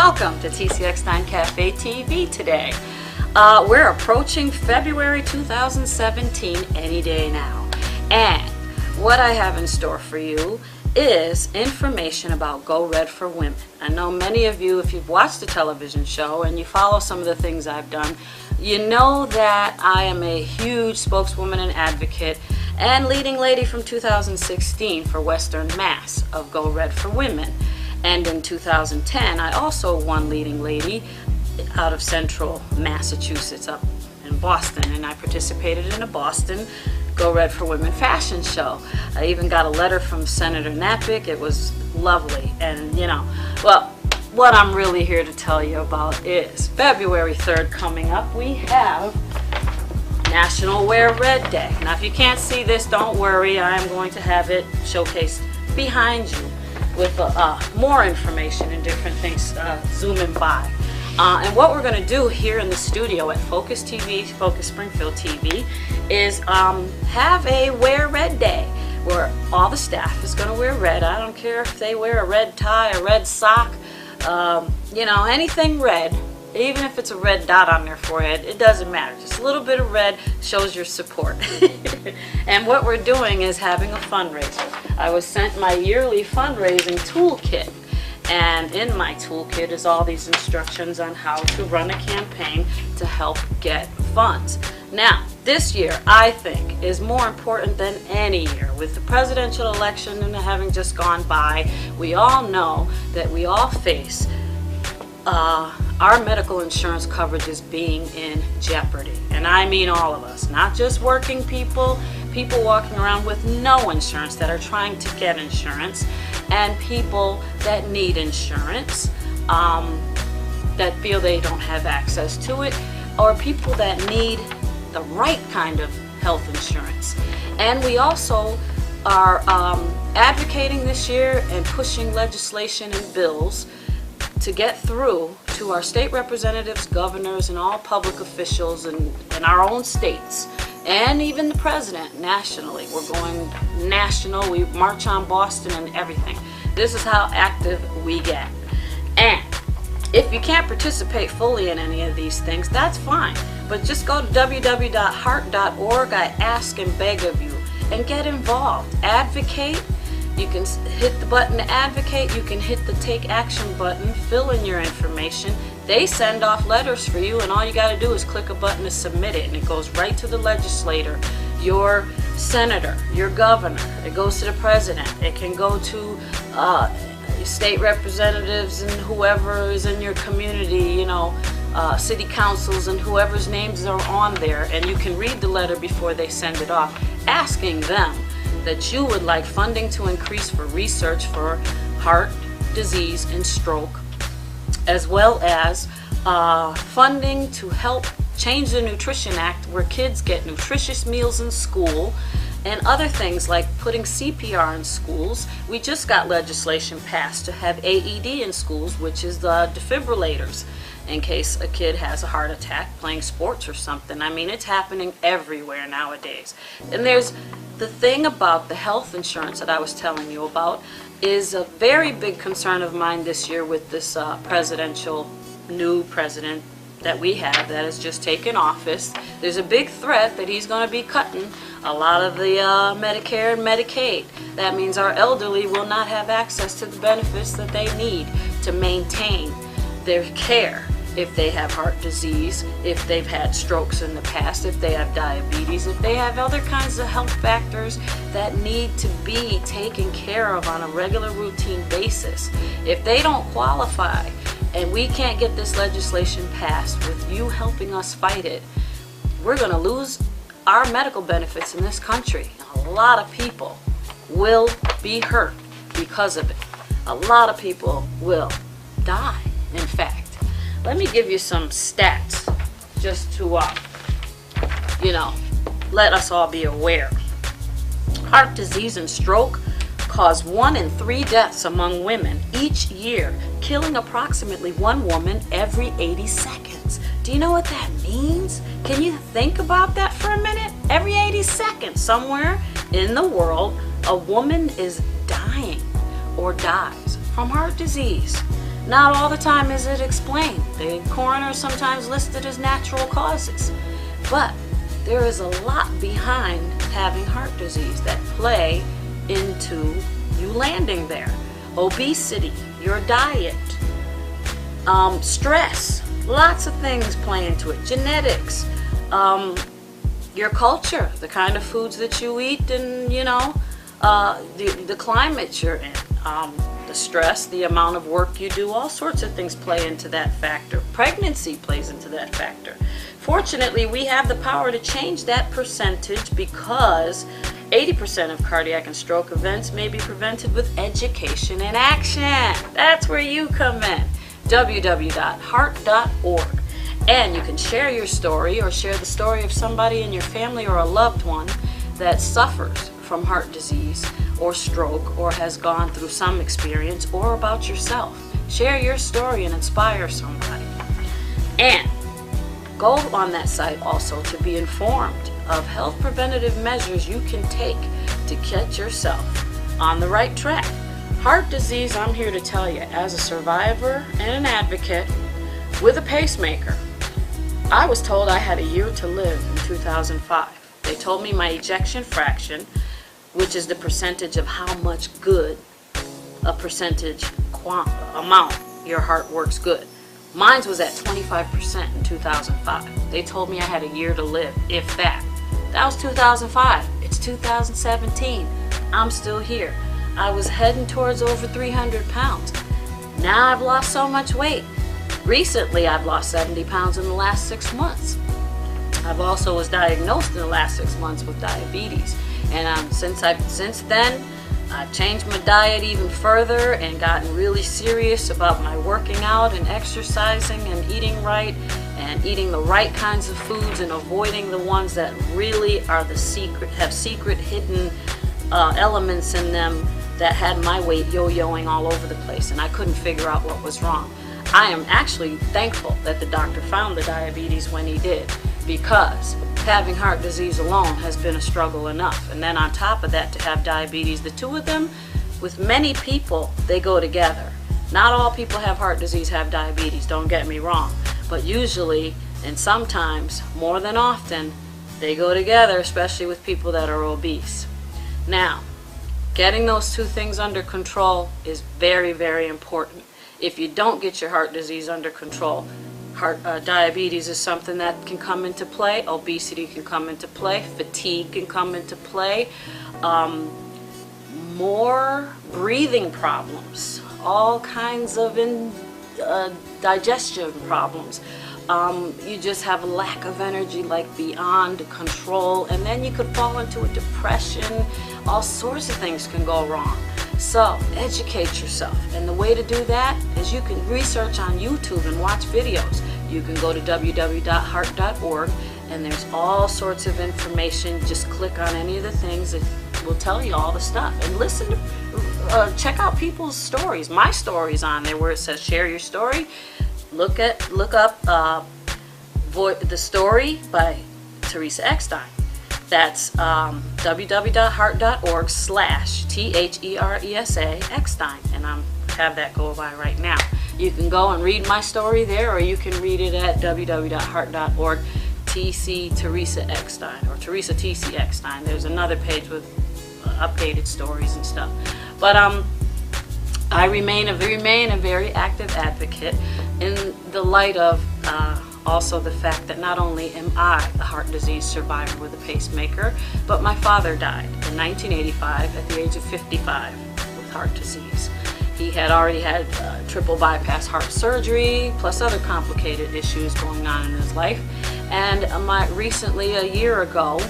Welcome to ECKSTEIN Cafe TV today. We're approaching February 2017 any day now. And what I have in store for you is information about Go Red for Women. I know many of you, if you've watched the television show and you follow some of the things I've done, you know that I am a huge spokeswoman and advocate and leading lady from 2016 for Western Mass of Go Red for Women. And in 2010, I also won leading lady out of Central Massachusetts up in Boston, and I participated in a Boston Go Red for Women fashion show. I even got a letter from Senator Napick. It was lovely. And you know, well, what I'm really here to tell you about is February 3rd coming up. We have National Wear Red Day. Now if you can't see this, don't worry, I am going to have it showcased behind you with more information and different things zooming by. And what we're going to do here in the studio at Focus TV, Focus Springfield TV, is have a Wear Red Day where all the staff is going to wear red. I don't care if they wear a red tie, a red sock, you know, anything red. Even if it's a red dot on their forehead, it doesn't matter. Just a little bit of red shows your support. And what we're doing is having a fundraiser. I was sent my yearly fundraising toolkit. And in my toolkit is all these instructions on how to run a campaign to help get funds. Now, this year, I think, is more important than any year. With the presidential election and having just gone by, we all know that we all face our medical insurance coverage is being in jeopardy. And I mean all of us, not just working people, people walking around with no insurance that are trying to get insurance, and people that need insurance, that feel they don't have access to it, or people that need the right kind of health insurance. And we also are advocating this year and pushing legislation and bills to get through to our state representatives, governors, and all public officials in our own states, and even the president nationally. We're going national. We march on Boston and everything. This is how active we get. And if you can't participate fully in any of these things, that's fine. But just go to www.heart.org. I ask and beg of you, and get involved. Advocate. You can hit the button to advocate, you can hit the take action button, fill in your information. They send off letters for you, and all you got to do is click a button to submit it, and it goes right to the legislator, your senator, your governor. It goes to the president. It can go to state representatives and whoever is in your community, you know, city councils and whoever's names are on there, and you can read the letter before they send it off, asking them that you would like funding to increase for research for heart disease and stroke, as well as funding to help change the Nutrition Act where kids get nutritious meals in school, and other things like putting CPR in schools. We just got legislation passed to have AED in schools, which is the defibrillators, in case a kid has a heart attack playing sports or something. I mean, it's happening everywhere nowadays. And there's the thing about the health insurance that I was telling you about is a very big concern of mine this year with this new president that we have that has just taken office. There's a big threat that he's going to be cutting a lot of the Medicare and Medicaid. That means our elderly will not have access to the benefits that they need to maintain their care. If they have heart disease, if they've had strokes in the past, if they have diabetes, if they have other kinds of health factors that need to be taken care of on a regular routine basis. If they don't qualify and we can't get this legislation passed with you helping us fight it, we're going to lose our medical benefits in this country. A lot of people will be hurt because of it. A lot of people will die, in fact. Let me give you some stats just to, you know, let us all be aware. Heart disease and stroke cause 1 in 3 deaths among women each year, killing approximately 1 woman every 80 seconds. Do you know what that means? Can you think about that for a minute? Every 80 seconds, somewhere in the world, a woman is dying or dies from heart disease. Not all the time is it explained. The coroner is sometimes listed as natural causes. But there is a lot behind having heart disease that play into you landing there. Obesity, your diet, stress, lots of things play into it. Genetics, your culture, the kind of foods that you eat, and the climate you're in, the stress, the amount of work you do, all sorts of things play into that factor. Pregnancy plays into that factor. Fortunately, we have the power to change that percentage because 80% of cardiac and stroke events may be prevented with education and action. That's where you come in. www.heart.org. And you can share your story or share the story of somebody in your family or a loved one that suffers from heart disease or stroke or has gone through some experience, or about yourself. Share your story and inspire somebody. And go on that site also to be informed of health preventative measures you can take to get yourself on the right track. Heart disease, I'm here to tell you, as a survivor and an advocate with a pacemaker, I was told I had a year to live in 2005. They told me my ejection fraction, which is the percentage of how much good a percentage amount your heart works good. Mine was at 25% in 2005. They told me I had a year to live, if that. That was 2005. It's 2017. I'm still here. I was heading towards over 300 pounds. Now I've lost so much weight. Recently, I've lost 70 pounds in the last 6 months. I've also was diagnosed in the last 6 months with diabetes. And since then, I've changed my diet even further and gotten really serious about my working out and exercising and eating right and eating the right kinds of foods and avoiding the ones that really are have secret hidden elements in them that had my weight yo-yoing all over the place, and I couldn't figure out what was wrong. I am actually thankful that the doctor found the diabetes when he did, because having heart disease alone has been a struggle enough. And then on top of that, to have diabetes, the two of them, with many people, they go together. Not all people have heart disease have diabetes, don't get me wrong. But usually, and sometimes, more than often, they go together, especially with people that are obese. Now, getting those two things under control is very, very important. If you don't get your heart disease under control, diabetes is something that can come into play, obesity can come into play, fatigue can come into play, more breathing problems, all kinds of digestion problems. You just have a lack of energy, like beyond control, and then you could fall into a depression. All sorts of things can go wrong. So educate yourself, and the way to do that is you can research on YouTube and watch videos. You can go to www.heart.org, and there's all sorts of information. Just click on any of the things that will tell you all the stuff, and listen to check out people's stories. My story's on there where it says share your story. Look up The Story by Teresa Eckstein. That's www.heart.org/THERESA Eckstein, and I have that go by right now. You can go and read my story there, or you can read it at www.heart.org TC Teresa Eckstein, or Teresa TC Eckstein. There's another page with updated stories and stuff. But I remain a very active advocate in the light of also the fact that not only am I a heart disease survivor with a pacemaker, but my father died in 1985 at the age of 55 with heart disease. He had already had triple bypass heart surgery, plus other complicated issues going on in his life. And recently, a year ago,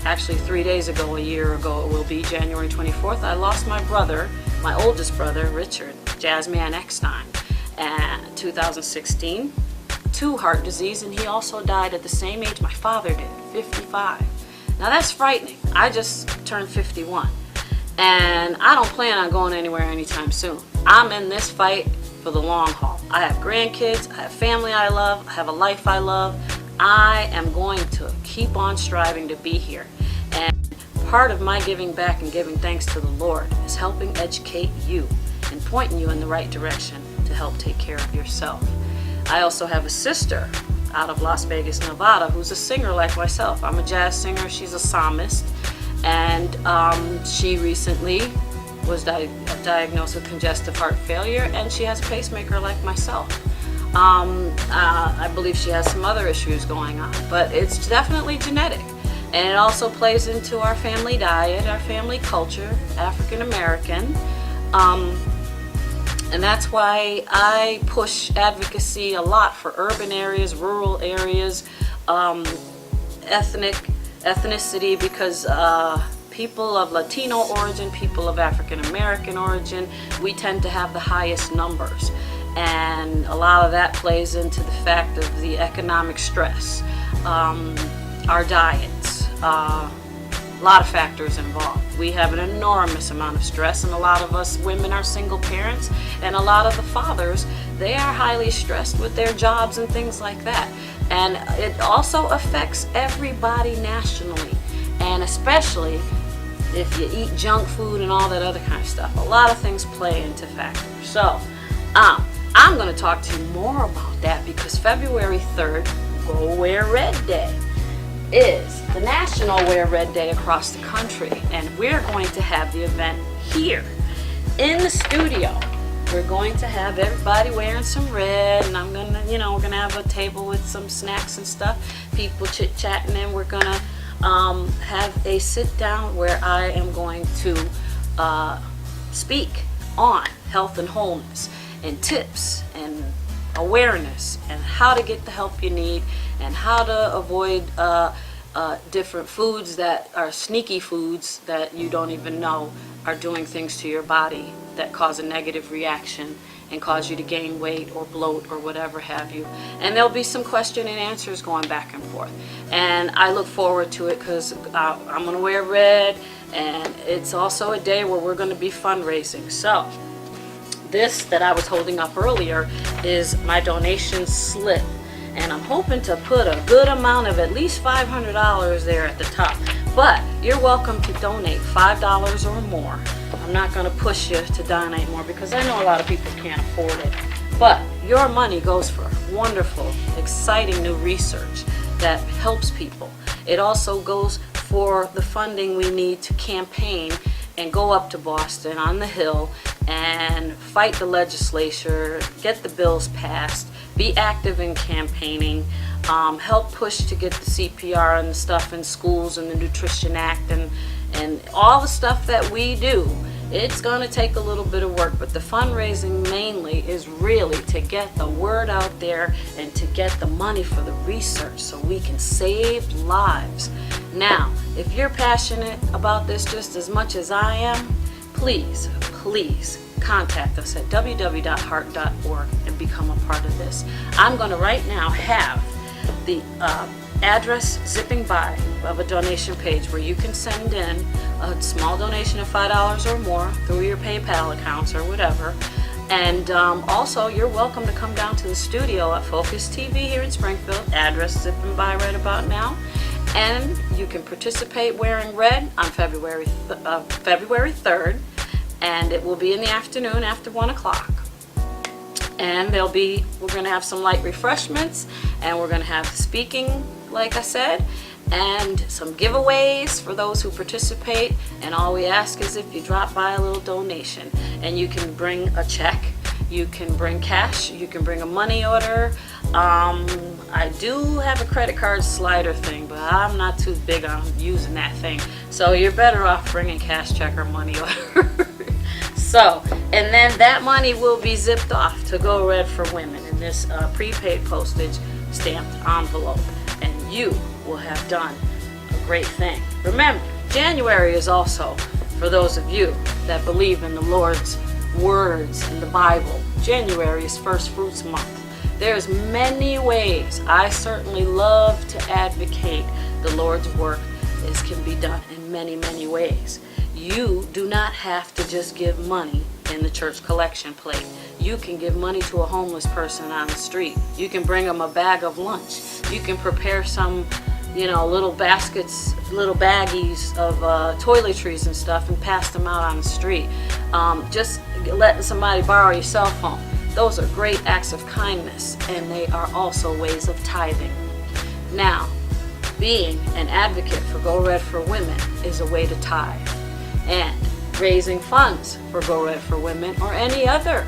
actually 3 days ago, a year ago it will be, January 24th, I lost my brother, my oldest brother, Richard Jazzman Eckstein, in 2016. To heart disease, and he also died at the same age my father did, 55. Now that's frightening. I just turned 51, and I don't plan on going anywhere anytime soon. I'm in this fight for the long haul. I have grandkids, I have family I love, I have a life I love. I am going to keep on striving to be here, and part of my giving back and giving thanks to the Lord is helping educate you. And and pointing you in the right direction to help take care of yourself. I also have a sister out of Las Vegas, Nevada, who's a singer like myself. I'm a jazz singer, she's a psalmist, and she recently was diagnosed with congestive heart failure, and she has a pacemaker like myself. I believe she has some other issues going on, but it's definitely genetic. And it also plays into our family diet, our family culture, African American. And that's why I push advocacy a lot for urban areas, rural areas, ethnicity, because people of Latino origin, people of African American origin, we tend to have the highest numbers. And a lot of that plays into the fact of the economic stress, our diets, a lot of factors involved. We have an enormous amount of stress, and a lot of us women are single parents, and a lot of the fathers, they are highly stressed with their jobs and things like that. And it also affects everybody nationally, and especially if you eat junk food and all that other kind of stuff. A lot of things play into factors. So I'm going to talk to you more about that, because February 3rd, Go Wear Red Day, is the National Wear Red Day across the country, and we're going to have the event here in the studio. We're going to have everybody wearing some red, and I'm gonna, we're gonna have a table with some snacks and stuff, people chit-chatting, and we're gonna have a sit-down where I am going to speak on health and wholeness and tips and awareness and how to get the help you need and how to avoid different foods that are sneaky foods that you don't even know are doing things to your body that cause a negative reaction and cause you to gain weight or bloat or whatever have you. And there'll be some question and answers going back and forth. And I look forward to it, because I'm going to wear red, and it's also a day where we're going to be fundraising. So this that I was holding up earlier is my donation slip, and I'm hoping to put a good amount of at least $500 there at the top. But you're welcome to donate $5 or more. I'm not going to push you to donate more, because I know a lot of people can't afford it. But your money goes for wonderful, exciting new research that helps people. It also goes for the funding we need to campaign and go up to Boston on the Hill and fight the legislature, get the bills passed, be active in campaigning, help push to get the CPR and the stuff in schools and the Nutrition Act and all the stuff that we do. It's going to take a little bit of work, but the fundraising mainly is really to get the word out there and to get the money for the research so we can save lives. Now, if you're passionate about this just as much as I am, please contact us at www.heart.org and become a part of this. I'm going to right now have the address zipping by of a donation page where you can send in a small donation of $5 or more through your PayPal accounts or whatever. And also, you're welcome to come down to the studio at Focus TV here in Springfield, address zipping by right about now. And you can participate wearing red on February 3rd, and it will be in the afternoon after 1 o'clock. And we're going to have some light refreshments, and we're going to have speaking, like I said, and some giveaways for those who participate. And all we ask is if you drop by a little donation, and you can bring a check, you can bring cash, you can bring a money order. I do have a credit card slider thing, but I'm not too big on using that thing. So you're better off bringing cash, check, or money order. So, and then that money will be zipped off to Go Red for Women in this prepaid postage stamped envelope, and you will have done a great thing. Remember, January is also for those of you that believe in the Lord's words in the Bible. January is First Fruits Month. There's many ways. I certainly love to advocate the Lord's work. This can be done in many, many ways. You do not have to just give money in the church collection plate. You can give money to a homeless person on the street. You can bring them a bag of lunch. You can prepare some, little baskets, little baggies of toiletries and stuff and passed them out on the street. Just letting somebody borrow your cell phone. Those are great acts of kindness, and they are also ways of tithing. Now, being an advocate for Go Red for Women is a way to tithe. And raising funds for Go Red for Women or any other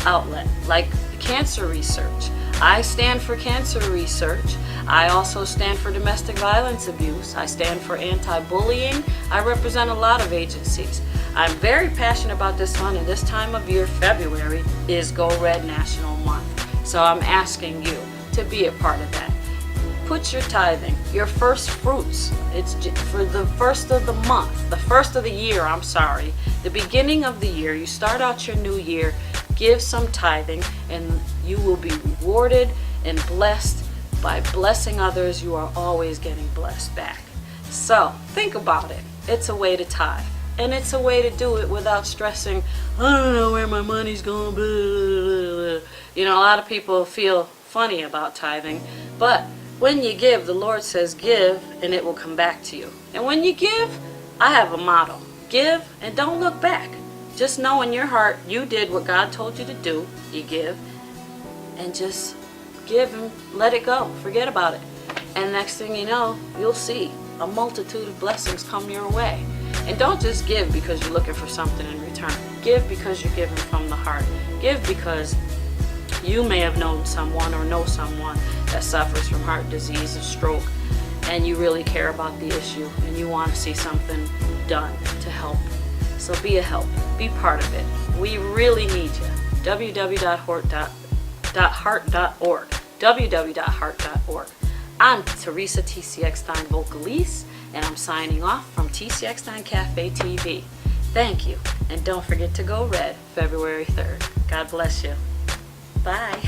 outlet like cancer research. I stand for cancer research. I also stand for domestic violence abuse. I stand for anti-bullying. I represent a lot of agencies. I'm very passionate about this one, and this time of year, February, is Go Red National Month. So I'm asking you to be a part of that. Put your tithing, your first fruits, it's for the first of the month, the first of the year, the beginning of the year. You start out your new year, give some tithing, and you will be rewarded and blessed. By blessing others, you are always getting blessed back. So think about it. It's a way to tithe, and it's a way to do it without stressing, I don't know where my money's going, blah, blah, blah. A lot of people feel funny about tithing, but when you give, the Lord says give and it will come back to you. And when you give, I have a motto. Give and don't look back. Just know in your heart you did what God told you to do. You give and just give and let it go. Forget about it. And next thing you know, you'll see a multitude of blessings come your way. And don't just give because you're looking for something in return. Give because you're giving from the heart. Give because you may have known someone or know someone that suffers from heart disease or stroke, and you really care about the issue and you want to see something done to help. So be a help. Be part of it. We really need you. www.heart.org. www.heart.org. I'm Teresa T.C. Eckstein Vocalise, and I'm signing off from T.C. Eckstein Cafe TV. Thank you, and don't forget to go red February 3rd. God bless you. Bye.